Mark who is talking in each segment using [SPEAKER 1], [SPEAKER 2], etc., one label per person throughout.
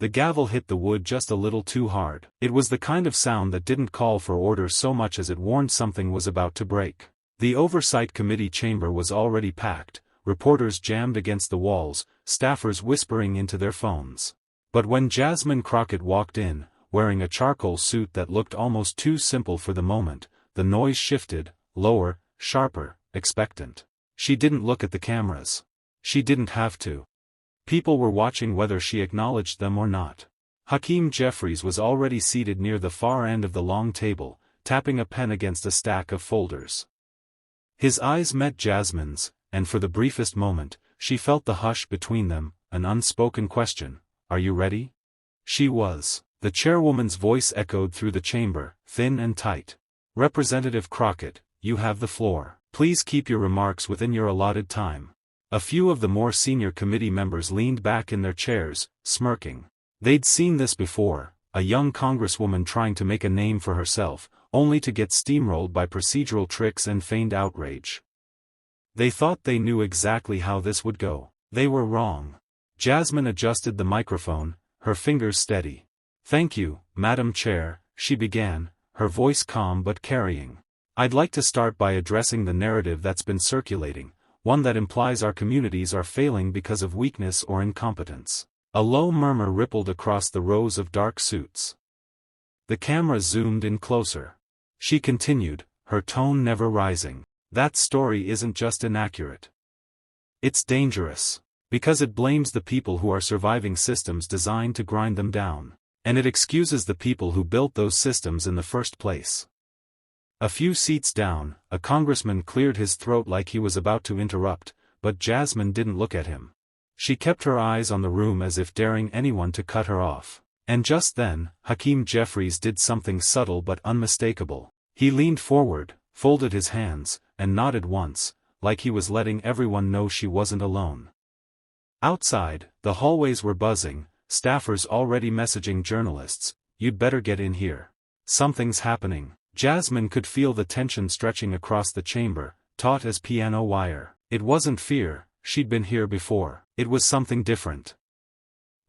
[SPEAKER 1] The gavel hit the wood just a little too hard. It was the kind of sound that didn't call for order so much as it warned something was about to break. The Oversight Committee chamber was already packed, reporters jammed against the walls, staffers whispering into their phones. But when Jasmine Crockett walked in, wearing a charcoal suit that looked almost too simple for the moment, the noise shifted, lower, sharper, expectant. She didn't look at the cameras. She didn't have to. People were watching whether she acknowledged them or not. Hakeem Jeffries was already seated near the far end of the long table, tapping a pen against a stack of folders. His eyes met Jasmine's, and for the briefest moment, she felt the hush between them, an unspoken question, "Are you ready?" She was. The chairwoman's voice echoed through the chamber, thin and tight. "Representative Crockett, you have the floor. Please keep your remarks within your allotted time." A few of the more senior committee members leaned back in their chairs, smirking. They'd seen this before, a young congresswoman trying to make a name for herself, only to get steamrolled by procedural tricks and feigned outrage. They thought they knew exactly how this would go. They were wrong. Jasmine adjusted the microphone, her fingers steady. "Thank you, Madam Chair," she began, her voice calm but carrying. "I'd like to start by addressing the narrative that's been circulating, one that implies our communities are failing because of weakness or incompetence." A low murmur rippled across the rows of dark suits. The camera zoomed in closer. She continued, her tone never rising. "That story isn't just inaccurate. It's dangerous. Because it blames the people who are surviving systems designed to grind them down. And it excuses the people who built those systems in the first place." A few seats down, a congressman cleared his throat like he was about to interrupt, but Jasmine didn't look at him. She kept her eyes on the room as if daring anyone to cut her off. And just then, Hakeem Jeffries did something subtle but unmistakable. He leaned forward, folded his hands, and nodded once, like he was letting everyone know she wasn't alone. Outside, the hallways were buzzing, staffers already messaging journalists, "You'd better get in here. Something's happening." Jasmine could feel the tension stretching across the chamber, taut as piano wire. It wasn't fear, she'd been here before. It was something different.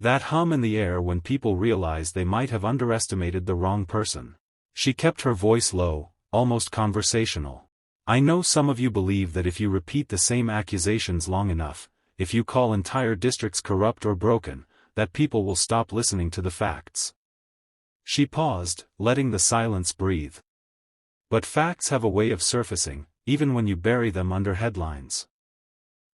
[SPEAKER 1] That hum in the air when people realized they might have underestimated the wrong person. She kept her voice low, almost conversational. "I know some of you believe that if you repeat the same accusations long enough, if you call entire districts corrupt or broken, that people will stop listening to the facts." She paused, letting the silence breathe. But facts have a way of surfacing, even when you bury them under headlines.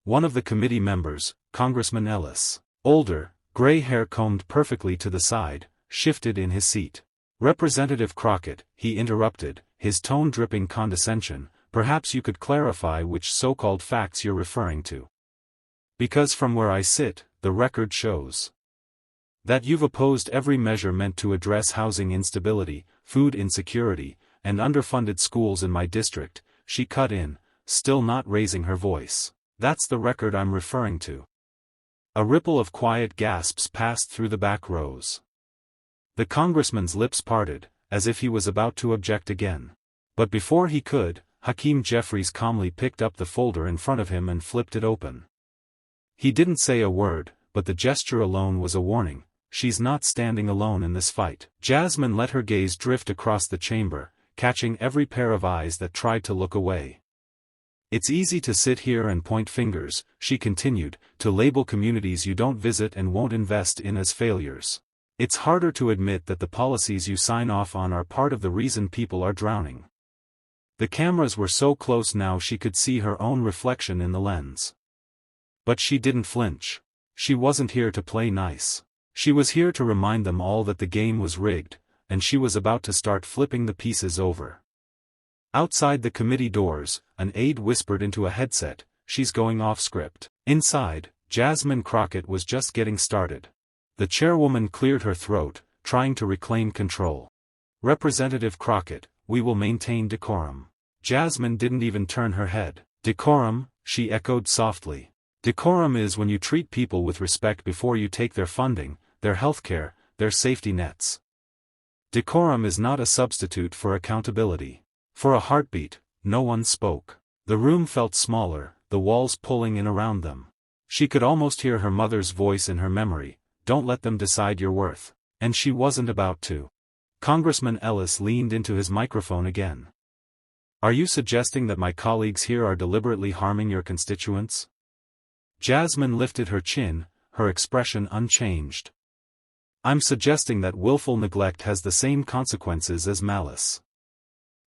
[SPEAKER 1] One of the committee members, Congressman Ellis, older, gray hair combed perfectly to the side, shifted in his seat. "Representative Crockett," he interrupted, his tone dripping condescension, "perhaps you could clarify which so-called facts you're referring to. Because from where I sit, the record shows that you've opposed every measure meant to address housing instability, food insecurity, and underfunded schools in my district." She cut in, still not raising her voice. "That's the record I'm referring to." A ripple of quiet gasps passed through the back rows. The congressman's lips parted, as if he was about to object again. But before he could, Hakeem Jeffries calmly picked up the folder in front of him and flipped it open. He didn't say a word, but the gesture alone was a warning. She's not standing alone in this fight. Jasmine let her gaze drift across the chamber, catching every pair of eyes that tried to look away. "It's easy to sit here and point fingers," she continued, "to label communities you don't visit and won't invest in as failures. It's harder to admit that the policies you sign off on are part of the reason people are drowning." The cameras were so close now she could see her own reflection in the lens. But she didn't flinch. She wasn't here to play nice. She was here to remind them all that the game was rigged, and she was about to start flipping the pieces over. Outside the committee doors, an aide whispered into a headset, "She's going off script." Inside, Jasmine Crockett was just getting started. The chairwoman cleared her throat, trying to reclaim control. "Representative Crockett, we will maintain decorum." Jasmine didn't even turn her head. "Decorum," she echoed softly. "Decorum is when you treat people with respect before you take their funding, their healthcare, their safety nets. Decorum is not a substitute for accountability." For a heartbeat, no one spoke. The room felt smaller, the walls pulling in around them. She could almost hear her mother's voice in her memory, don't let them decide your worth. And she wasn't about to. Congressman Ellis leaned into his microphone again. Are you suggesting that my colleagues here are deliberately harming your constituents? Jasmine lifted her chin, her expression unchanged. I'm suggesting that willful neglect has the same consequences as malice.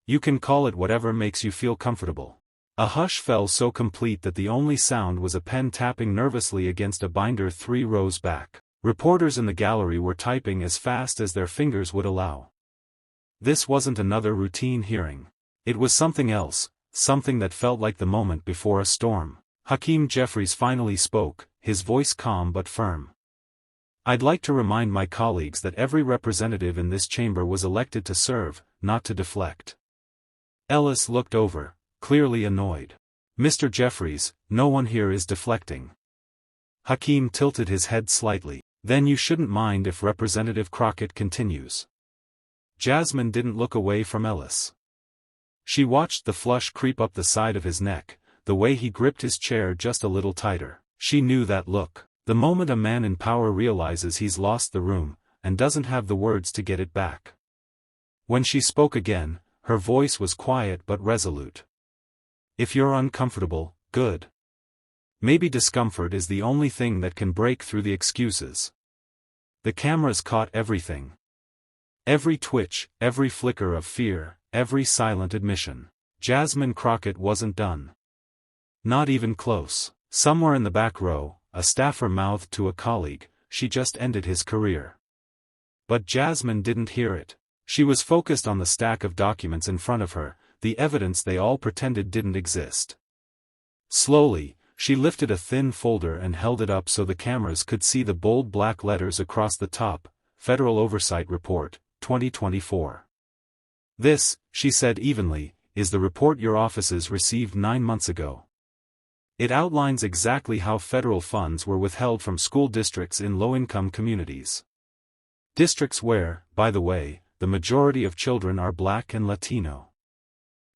[SPEAKER 1] You can call it whatever makes you feel comfortable. A hush fell so complete that the only sound was a pen tapping nervously against a binder 3 rows back. Reporters in the gallery were typing as fast as their fingers would allow. This wasn't another routine hearing. It was something else, something that felt like the moment before a storm. Hakeem Jeffries finally spoke, his voice calm but firm. I'd like to remind my colleagues that every representative in this chamber was elected to serve, not to deflect. Ellis looked over, clearly annoyed. Mr. Jeffries, no one here is deflecting. Hakeem tilted his head slightly. Then you shouldn't mind if Representative Crockett continues. Jasmine didn't look away from Ellis. She watched the flush creep up the side of his neck, the way he gripped his chair just a little tighter. She knew that look. The moment a man in power realizes he's lost the room, and doesn't have the words to get it back. When she spoke again, her voice was quiet but resolute. If you're uncomfortable, good. Maybe discomfort is the only thing that can break through the excuses. The cameras caught everything. Every twitch, every flicker of fear, every silent admission. Jasmine Crockett wasn't done. Not even close. Somewhere in the back row, a staffer mouthed to a colleague, she just ended his career. But Jasmine didn't hear it. She was focused on the stack of documents in front of her, the evidence they all pretended didn't exist. Slowly, she lifted a thin folder and held it up so the cameras could see the bold black letters across the top, Federal Oversight Report, 2024. This, she said evenly, is the report your offices received 9 months ago. It outlines exactly how federal funds were withheld from school districts in low-income communities. Districts where, by the way, the majority of children are Black and Latino.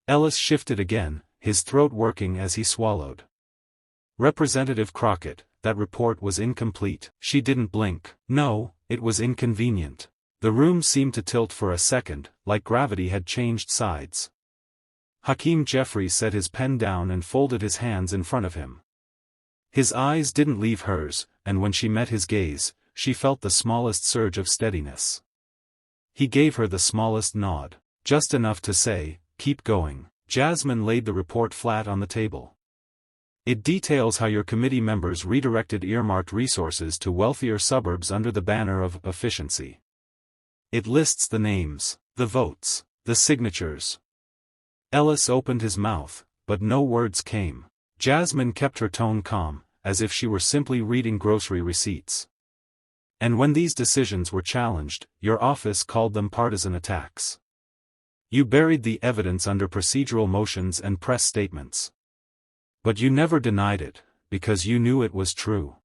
[SPEAKER 1] Ellis shifted again, his throat working as he swallowed. Representative Crockett, that report was incomplete. She didn't blink. No, it was inconvenient. The room seemed to tilt for a second, like gravity had changed sides. Hakeem Jeffries set his pen down and folded his hands in front of him. His eyes didn't leave hers, and when she met his gaze, she felt the smallest surge of steadiness. He gave her the smallest nod, just enough to say, keep going. Jasmine laid the report flat on the table. It details how your committee members redirected earmarked resources to wealthier suburbs under the banner of efficiency. It lists the names, the votes, the signatures. Ellis opened his mouth, but no words came. Jasmine kept her tone calm, as if she were simply reading grocery receipts. And when these decisions were challenged, your office called them partisan attacks. You buried the evidence under procedural motions and press statements. But you never denied it, because you knew it was true.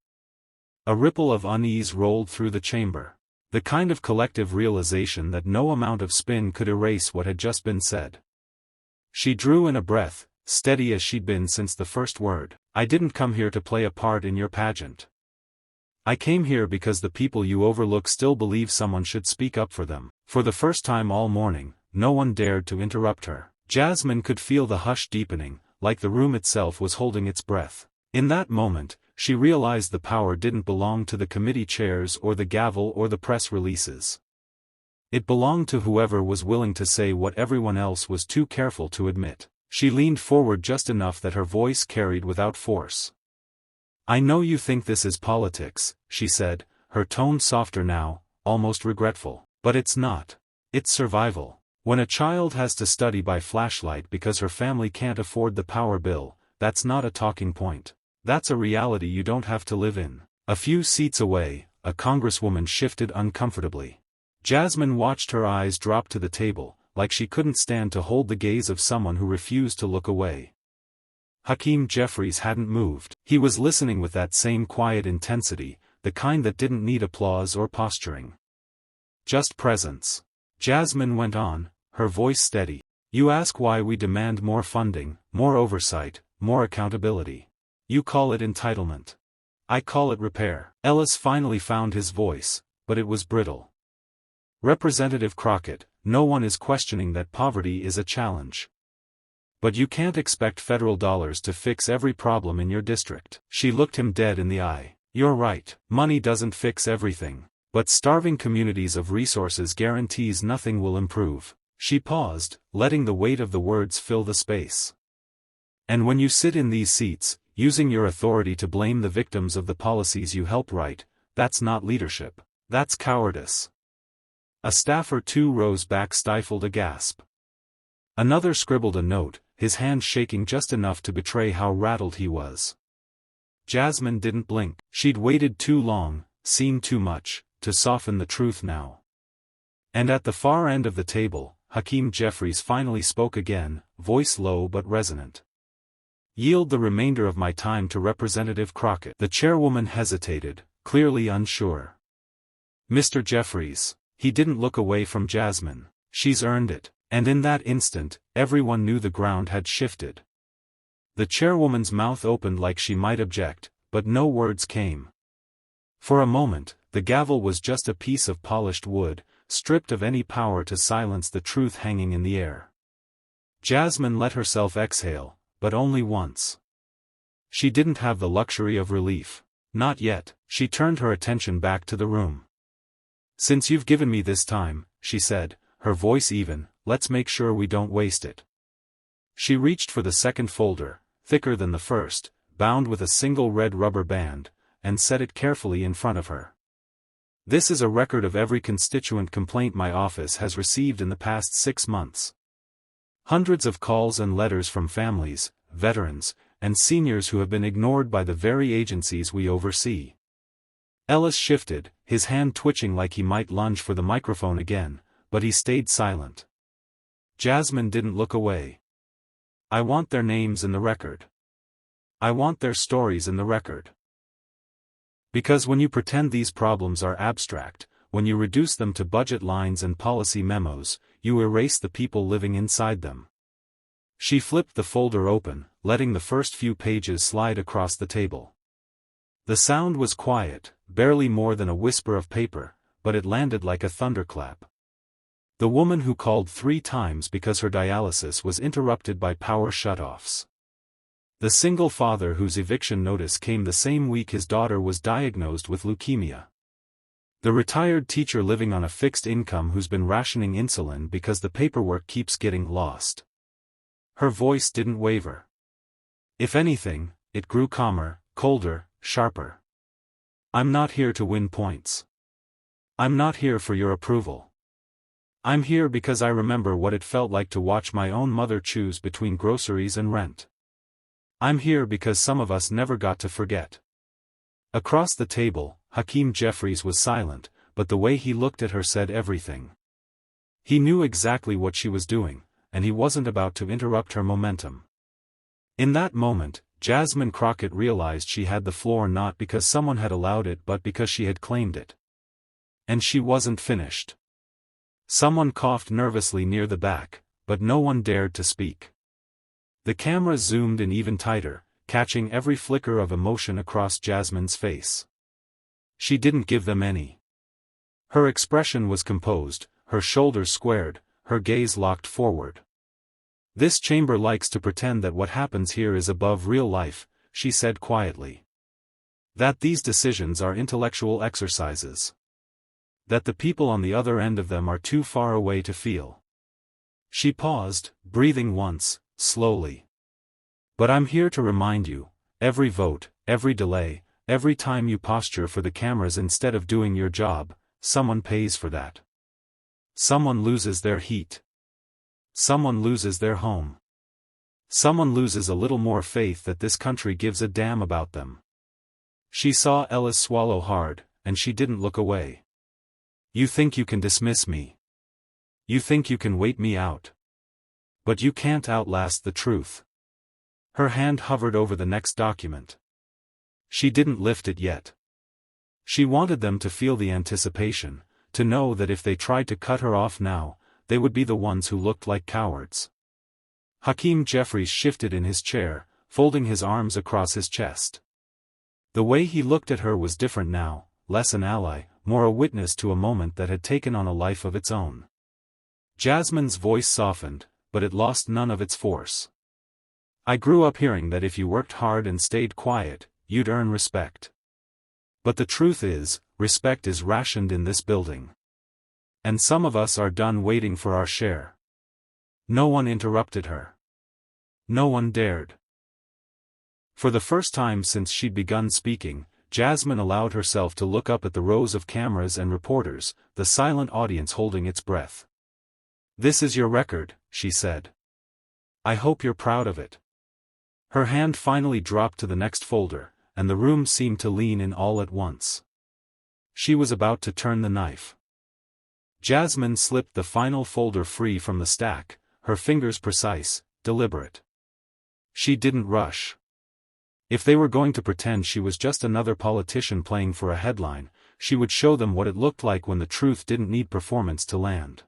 [SPEAKER 1] A ripple of unease rolled through the chamber. The kind of collective realization that no amount of spin could erase what had just been said. She drew in a breath, steady as she'd been since the first word. I didn't come here to play a part in your pageant. I came here because the people you overlook still believe someone should speak up for them. For the first time all morning, no one dared to interrupt her. Jasmine could feel the hush deepening, like the room itself was holding its breath. In that moment, she realized the power didn't belong to the committee chairs or the gavel or the press releases. It belonged to whoever was willing to say what everyone else was too careful to admit. She leaned forward just enough that her voice carried without force. I know you think this is politics, she said, her tone softer now, almost regretful. But it's not. It's survival. When a child has to study by flashlight because her family can't afford the power bill, that's not a talking point. That's a reality you don't have to live in. A few seats away, a congresswoman shifted uncomfortably. Jasmine watched her eyes drop to the table, like she couldn't stand to hold the gaze of someone who refused to look away. Hakeem Jeffries hadn't moved. He was listening with that same quiet intensity, the kind that didn't need applause or posturing. Just presence. Jasmine went on, her voice steady. You ask why we demand more funding, more oversight, more accountability. You call it entitlement. I call it repair. Ellis finally found his voice, but it was brittle. Representative Crockett, no one is questioning that poverty is a challenge. But you can't expect federal dollars to fix every problem in your district. She looked him dead in the eye. You're right, money doesn't fix everything. But starving communities of resources guarantees nothing will improve. She paused, letting the weight of the words fill the space. And when you sit in these seats, using your authority to blame the victims of the policies you helped write, that's not leadership. That's cowardice. A staff or two rose back, stifled a gasp. Another scribbled a note, his hand shaking just enough to betray how rattled he was. Jasmine didn't blink. She'd waited too long, seen too much, to soften the truth now. And at the far end of the table, Hakeem Jeffries finally spoke again, voice low but resonant. Yield the remainder of my time to Representative Crockett. The chairwoman hesitated, clearly unsure. Mr. Jeffries. He didn't look away from Jasmine. She's earned it. And in that instant, everyone knew the ground had shifted. The chairwoman's mouth opened like she might object, but no words came. For a moment, the gavel was just a piece of polished wood, stripped of any power to silence the truth hanging in the air. Jasmine let herself exhale, but only once. She didn't have the luxury of relief. Not yet. She turned her attention back to the room. Since you've given me this time, she said, her voice even, let's make sure we don't waste it. She reached for the second folder, thicker than the first, bound with a single red rubber band, and set it carefully in front of her. This is a record of every constituent complaint my office has received in the past 6 months. Hundreds of calls and letters from families, veterans, and seniors who have been ignored by the very agencies we oversee. Ellis shifted, his hand twitching like he might lunge for the microphone again, but he stayed silent. Jasmine didn't look away. I want their names in the record. I want their stories in the record. Because when you pretend these problems are abstract, when you reduce them to budget lines and policy memos, you erase the people living inside them. She flipped the folder open, letting the first few pages slide across the table. The sound was quiet, barely more than a whisper of paper, but it landed like a thunderclap. The woman who called 3 times because her dialysis was interrupted by power shutoffs. The single father whose eviction notice came the same week his daughter was diagnosed with leukemia. The retired teacher living on a fixed income who's been rationing insulin because the paperwork keeps getting lost. Her voice didn't waver. If anything, it grew calmer, colder, sharper. I'm not here to win points. I'm not here for your approval. I'm here because I remember what it felt like to watch my own mother choose between groceries and rent. I'm here because some of us never got to forget. Across the table, Hakeem Jeffries was silent, but the way he looked at her said everything. He knew exactly what she was doing, and he wasn't about to interrupt her momentum. In that moment, Jasmine Crockett realized she had the floor not because someone had allowed it but because she had claimed it. And she wasn't finished. Someone coughed nervously near the back, but no one dared to speak. The camera zoomed in even tighter, catching every flicker of emotion across Jasmine's face. She didn't give them any. Her expression was composed, her shoulders squared, her gaze locked forward. This chamber likes to pretend that what happens here is above real life, she said quietly. That these decisions are intellectual exercises. That the people on the other end of them are too far away to feel. She paused, breathing once, slowly. But I'm here to remind you, every vote, every delay, every time you posture for the cameras instead of doing your job, someone pays for that. Someone loses their heat. Someone loses their home. Someone loses a little more faith that this country gives a damn about them. She saw Ellis swallow hard, and she didn't look away. You think you can dismiss me. You think you can wait me out. But you can't outlast the truth. Her hand hovered over the next document. She didn't lift it yet. She wanted them to feel the anticipation, to know that if they tried to cut her off now, they would be the ones who looked like cowards. Hakeem Jeffries shifted in his chair, folding his arms across his chest. The way he looked at her was different now, less an ally, more a witness to a moment that had taken on a life of its own. Jasmine's voice softened, but it lost none of its force. I grew up hearing that if you worked hard and stayed quiet, you'd earn respect. But the truth is, respect is rationed in this building. And some of us are done waiting for our share. No one interrupted her. No one dared. For the first time since she'd begun speaking, Jasmine allowed herself to look up at the rows of cameras and reporters, the silent audience holding its breath. "This is your record," she said. "I hope you're proud of it." Her hand finally dropped to the next folder, and the room seemed to lean in all at once. She was about to turn the knife. Jasmine slipped the final folder free from the stack, her fingers precise, deliberate. She didn't rush. If they were going to pretend she was just another politician playing for a headline, she would show them what it looked like when the truth didn't need performance to land.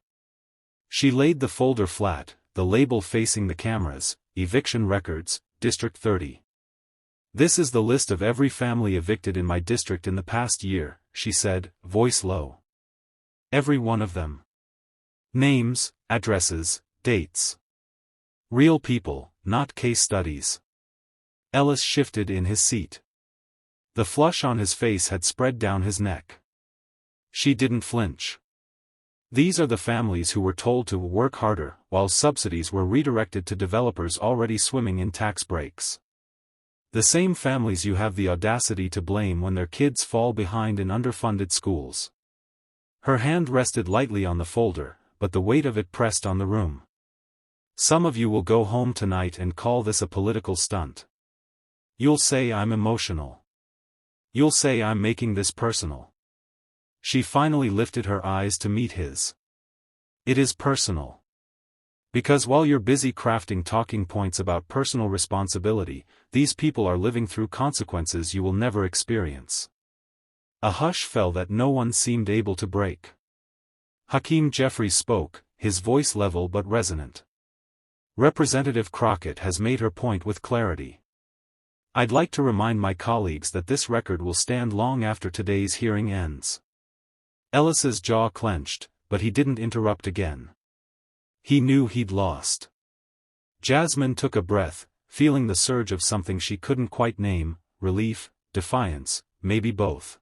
[SPEAKER 1] She laid the folder flat, the label facing the cameras, Eviction Records, District 30. "This is the list of every family evicted in my district in the past year," she said, voice low. "Every one of them. Names, addresses, dates. Real people, not case studies." Ellis shifted in his seat. The flush on his face had spread down his neck. She didn't flinch. These are the families who were told to work harder, while subsidies were redirected to developers already swimming in tax breaks. The same families you have the audacity to blame when their kids fall behind in underfunded schools. Her hand rested lightly on the folder, but the weight of it pressed on the room. "Some of you will go home tonight and call this a political stunt. You'll say I'm emotional. You'll say I'm making this personal." She finally lifted her eyes to meet his. "It is personal. Because while you're busy crafting talking points about personal responsibility, these people are living through consequences you will never experience." A hush fell that no one seemed able to break. Hakeem Jeffries spoke, his voice level but resonant. "Representative Crockett has made her point with clarity. I'd like to remind my colleagues that this record will stand long after today's hearing ends." Ellis's jaw clenched, but he didn't interrupt again. He knew he'd lost. Jasmine took a breath, feeling the surge of something she couldn't quite name, relief, defiance, maybe both.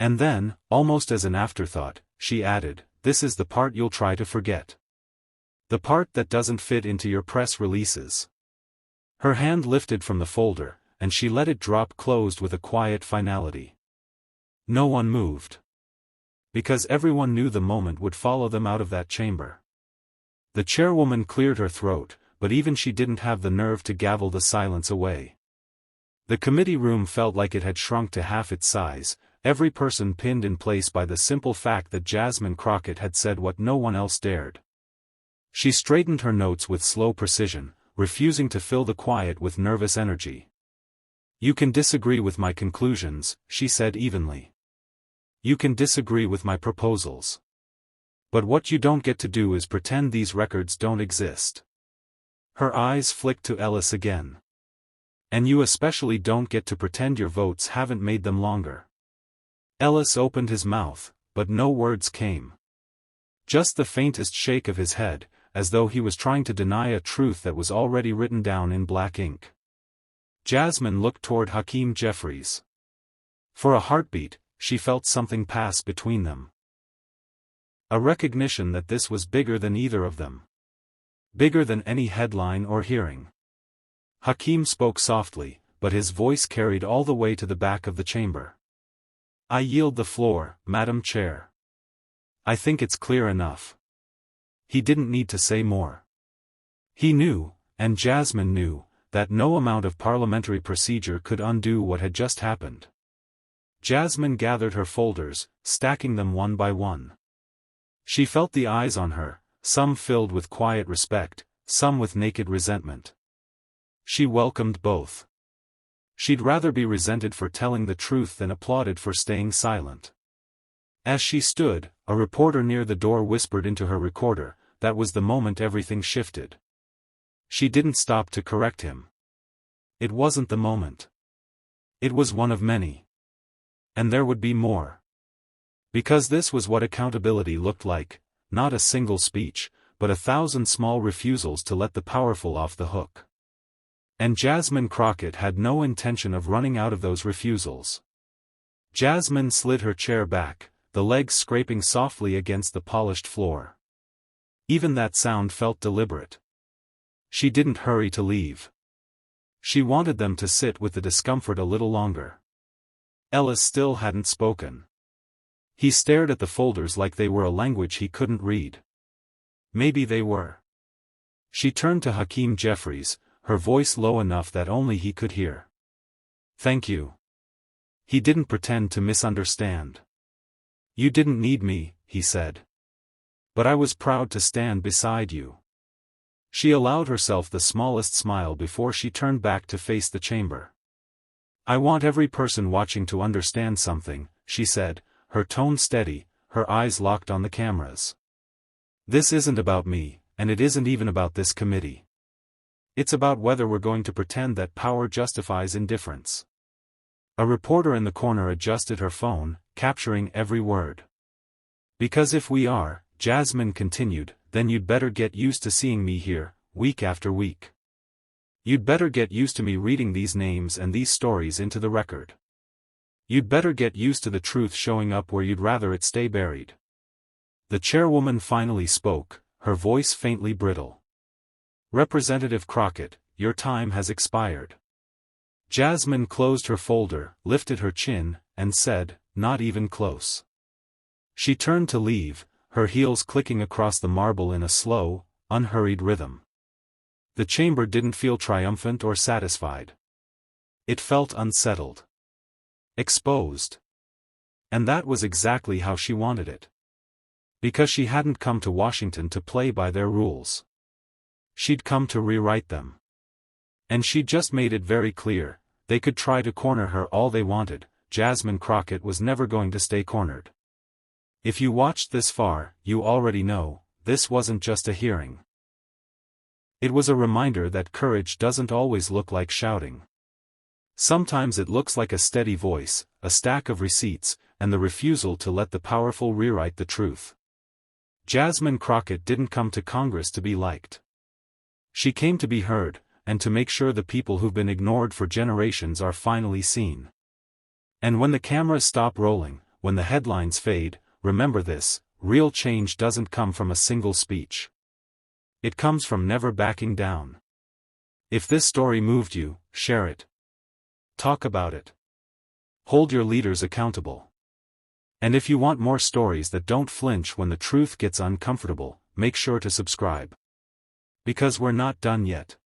[SPEAKER 1] And then, almost as an afterthought, she added, "This is the part you'll try to forget. The part that doesn't fit into your press releases." Her hand lifted from the folder, and she let it drop closed with a quiet finality. No one moved. Because everyone knew the moment would follow them out of that chamber. The chairwoman cleared her throat, but even she didn't have the nerve to gavel the silence away. The committee room felt like it had shrunk to half its size, every person pinned in place by the simple fact that Jasmine Crockett had said what no one else dared. She straightened her notes with slow precision, refusing to fill the quiet with nervous energy. "You can disagree with my conclusions," she said evenly. "You can disagree with my proposals. But what you don't get to do is pretend these records don't exist." Her eyes flicked to Ellis again. "And you especially don't get to pretend your votes haven't made them longer." Ellis opened his mouth, but no words came. Just the faintest shake of his head, as though he was trying to deny a truth that was already written down in black ink. Jasmine looked toward Hakeem Jeffries. For a heartbeat, she felt something pass between them. A recognition that this was bigger than either of them. Bigger than any headline or hearing. Hakeem spoke softly, but his voice carried all the way to the back of the chamber. "I yield the floor, Madam Chair. I think it's clear enough." He didn't need to say more. He knew, and Jasmine knew, that no amount of parliamentary procedure could undo what had just happened. Jasmine gathered her folders, stacking them one by one. She felt the eyes on her, some filled with quiet respect, some with naked resentment. She welcomed both. She'd rather be resented for telling the truth than applauded for staying silent. As she stood, a reporter near the door whispered into her recorder, that was the moment everything shifted. She didn't stop to correct him. It wasn't the moment. It was one of many. And there would be more. Because this was what accountability looked like, not a single speech, but 1,000 small refusals to let the powerful off the hook. And Jasmine Crockett had no intention of running out of those refusals. Jasmine slid her chair back, the legs scraping softly against the polished floor. Even that sound felt deliberate. She didn't hurry to leave. She wanted them to sit with the discomfort a little longer. Ellis still hadn't spoken. He stared at the folders like they were a language he couldn't read. Maybe they were. She turned to Hakeem Jeffries, her voice low enough that only he could hear. "Thank you." He didn't pretend to misunderstand. "You didn't need me," he said. "But I was proud to stand beside you." She allowed herself the smallest smile before she turned back to face the chamber. "I want every person watching to understand something," she said, her tone steady, her eyes locked on the cameras. "This isn't about me, and it isn't even about this committee. It's about whether we're going to pretend that power justifies indifference." A reporter in the corner adjusted her phone, capturing every word. "Because if we are," Jasmine continued, "then you'd better get used to seeing me here, week after week. You'd better get used to me reading these names and these stories into the record. You'd better get used to the truth showing up where you'd rather it stay buried." The chairwoman finally spoke, her voice faintly brittle. "Representative Crockett, your time has expired." Jasmine closed her folder, lifted her chin, and said, "Not even close." She turned to leave, her heels clicking across the marble in a slow, unhurried rhythm. The chamber didn't feel triumphant or satisfied. It felt unsettled. Exposed. And that was exactly how she wanted it. Because she hadn't come to Washington to play by their rules. She'd come to rewrite them. And she'd just made it very clear, they could try to corner her all they wanted, Jasmine Crockett was never going to stay cornered. If you watched this far, you already know, this wasn't just a hearing. It was a reminder that courage doesn't always look like shouting. Sometimes it looks like a steady voice, a stack of receipts, and the refusal to let the powerful rewrite the truth. Jasmine Crockett didn't come to Congress to be liked. She came to be heard, and to make sure the people who've been ignored for generations are finally seen. And when the cameras stop rolling, when the headlines fade, remember this, real change doesn't come from a single speech. It comes from never backing down. If this story moved you, share it. Talk about it. Hold your leaders accountable. And if you want more stories that don't flinch when the truth gets uncomfortable, make sure to subscribe. Because we're not done yet.